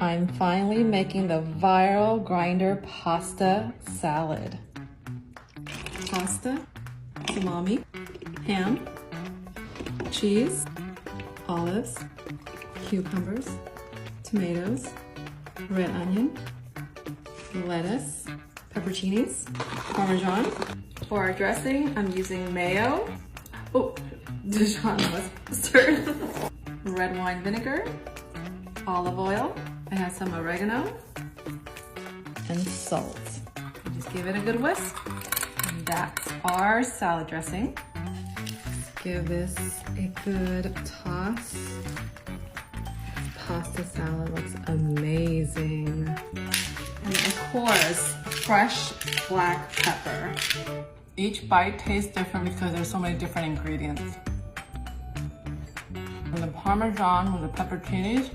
I'm finally making the viral grinder pasta salad. Pasta, salami, ham, cheese, olives, cucumbers, tomatoes, red onion, lettuce, pepperoncinis, Parmesan. For our dressing, I'm using mayo, Dijon mustard, red wine vinegar, olive oil. I have some oregano and salt. Just give it a good whisk. And that's our salad dressing. Let's give this a good toss. Pasta salad looks amazing. And of course, fresh black pepper. Each bite tastes different because there's so many different ingredients. And the Parmesan with the pepperoncinis,